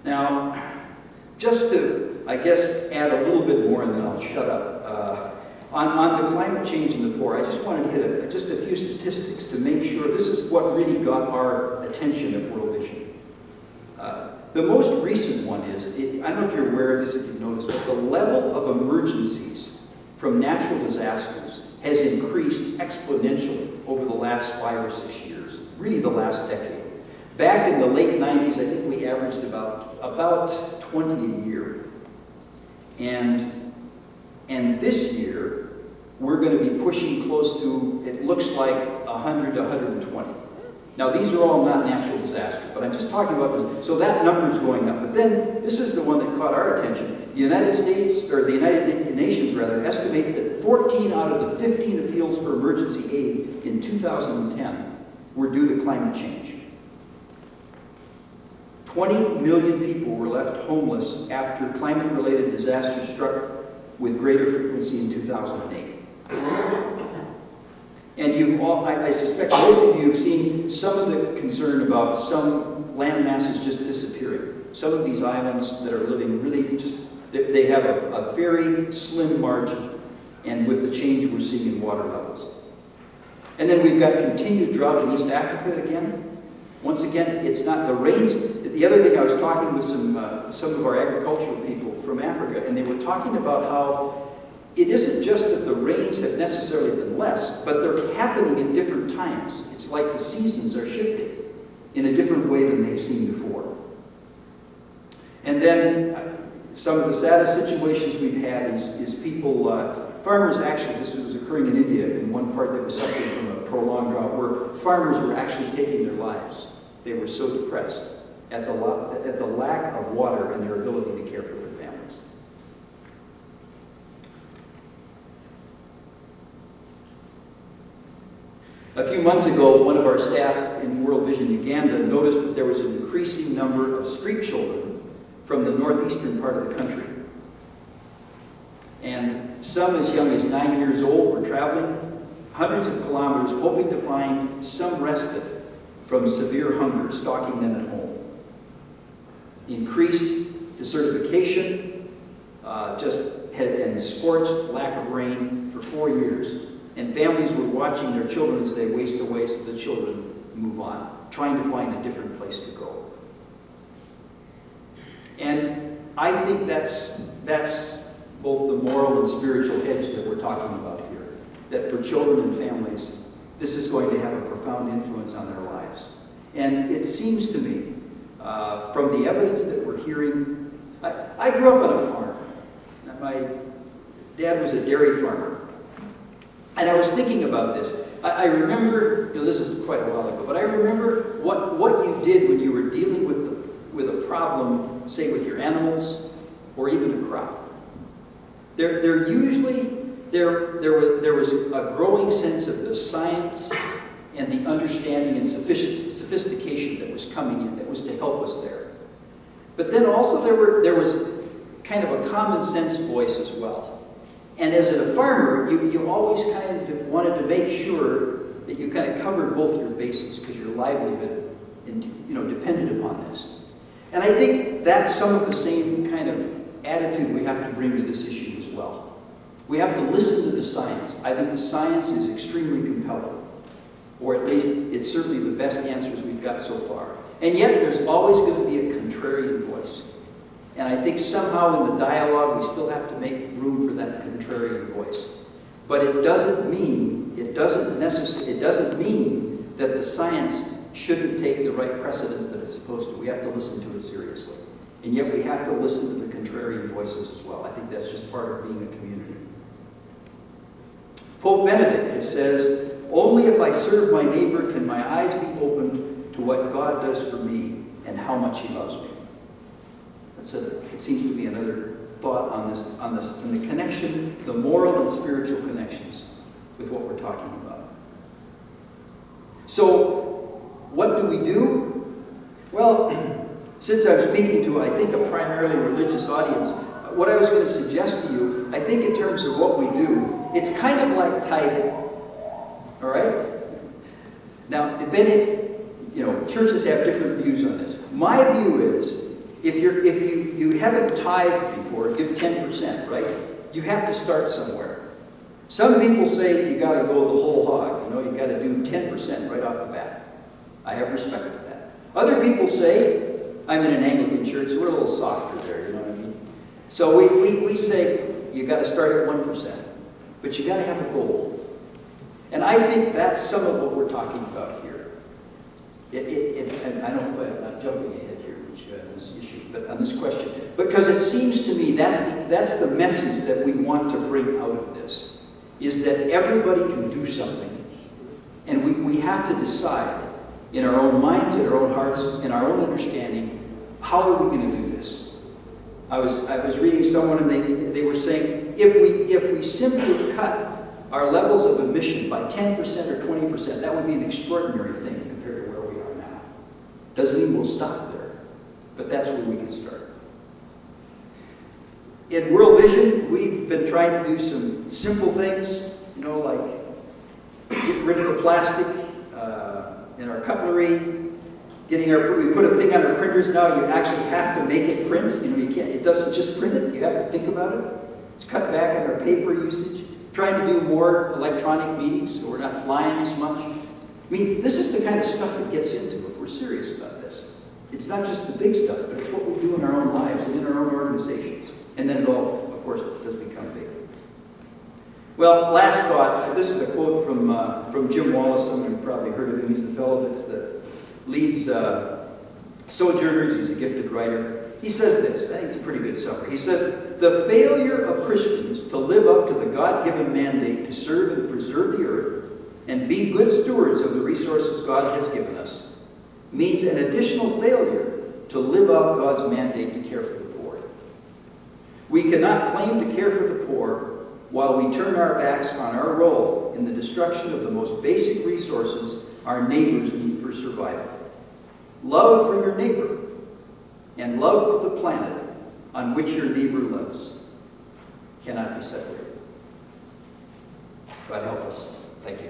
Now, just to, I guess, add a little bit more and then I'll shut up. On the climate change in the poor, I just wanted to hit just a few statistics to make sure this is what really got our attention at World Vision. The most recent one is, I don't know if you're aware of this, if you've noticed, but the level of emergencies from natural disasters has increased exponentially over the last 5 or 6 years, really the last decade. Back in the late 90s, I think we averaged about 20 a year. And this year, we're going to be pushing close to, it looks like 100 to 120. Now, these are all not natural disasters, but I'm just talking about this. So that number is going up. But then, this is the one that caught our attention. The United States, or the United Nations rather, estimates that 14 out of the 15 appeals for emergency aid in 2010 were due to climate change. 20 million people were left homeless after climate-related disasters struck with greater frequency in 2008. And you've all, I suspect most of you have seen some of the concern about some land masses just disappearing. Some of these islands that are living really just, they have a very slim margin, and with the change we're seeing in water levels. And then we've got continued drought in East Africa again. Once again, it's not the rains. The other thing, I was talking with some of our agricultural people from Africa, and they were talking about how it isn't just that the rains have necessarily been less, but they're happening in different times. It's like the seasons are shifting in a different way than they've seen before. And then some of the saddest situations we've had is people, farmers actually, this was occurring in India, in one part that was suffering from a prolonged drought, where farmers were actually taking their lives. They were so depressed at the lack of water and their ability to care for their families. A few months ago, one of our staff in World Vision Uganda noticed that there was an increasing number of street children from the northeastern part of the country. And some as young as 9 years old were traveling hundreds of kilometers hoping to find some respite from severe hunger stalking them at home. Increased desertification, and scorched lack of rain for 4 years. And families were watching their children as they waste away so the children move on, trying to find a different place to go. And I think that's both the moral and spiritual edge that we're talking about here. That for children and families, this is going to have a profound influence on their lives. And it seems to me, from the evidence that we're hearing, I grew up on a farm. My dad was a dairy farmer. And I was thinking about this. I remember, this is quite a while ago, but I remember what you did when you were dealing with a problem, say with your animals, or even a crop. There was a growing sense of the science and the understanding and sophistication that was coming in, that was to help us there. But then also there was kind of a common sense voice as well. And as a farmer, you always kind of wanted to make sure that you kind of covered both your bases because your livelihood, depended upon this. And I think that's some of the same kind of attitude we have to bring to this issue as well. We have to listen to the science. I think the science is extremely compelling, or at least it's certainly the best answers we've got so far. And yet there's always going to be a contrarian voice. And I think somehow in the dialogue we still have to make room for that contrarian voice. But it doesn't mean that the science shouldn't take the right precedence that it's supposed to. We have to listen to it seriously. And yet we have to listen to the contrarian voices as well. I think that's just part of being a community. Pope Benedict says, "Only if I serve my neighbor can my eyes be opened to what God does for me and how much He loves me." It seems to be another thought on this, and the connection, the moral and spiritual connections with what we're talking about. So, what do we do? Well, since I'm speaking to, I think, a primarily religious audience, what I was going to suggest to you, I think in terms of what we do, it's kind of like tithing. All right? Now, depending, churches have different views on this. My view is, if you haven't tithed before, give 10%, right? You have to start somewhere. Some people say you got to go the whole hog. You know, you got to do 10% right off the bat. I have respect for that. Other people say, I'm in an Anglican church, so we're a little softer there, you know what I mean? So we say you got to start at 1%, but you got to have a goal. And I think that's some of what we're talking about here. And I don't, I'm not jumping ahead here, on this issue, but on this question, because it seems to me that's the message that we want to bring out of this, is that everybody can do something, and we have to decide in our own minds, in our own hearts, in our own understanding, how are we going to do this? I was reading someone, and they were saying, if we simply cut our levels of emission by 10% or 20%, that would be an extraordinary thing compared to where we are now. Doesn't mean we'll stop there, but that's where we can start. In World Vision, we've been trying to do some simple things, you know, like get rid of the plastic in our cutlery, we put a thing on our printers now, you actually have to make it print. You know, you can't, it doesn't just print it, you have to think about it. It's cut back on our paper usage. Trying to do more electronic meetings so we're not flying as much. I mean, this is the kind of stuff it gets into if we're serious about this. It's not just the big stuff, but it's what we do in our own lives and in our own organizations. And then it all, of course, does become big. Well, last thought, this is a quote from Jim Wallace. Some of you have probably heard of him. He's the fellow that leads Sojourners. He's a gifted writer. He says this, I think it's a pretty good summary. He says, the failure of Christians to live up to the God-given mandate to serve and preserve the earth and be good stewards of the resources God has given us means an additional failure to live out God's mandate to care for the poor. We cannot claim to care for the poor while we turn our backs on our role in the destruction of the most basic resources our neighbors need for survival. Love for your neighbor and love for the planet on which your neighbor lives cannot be separated. God help us. Thank you.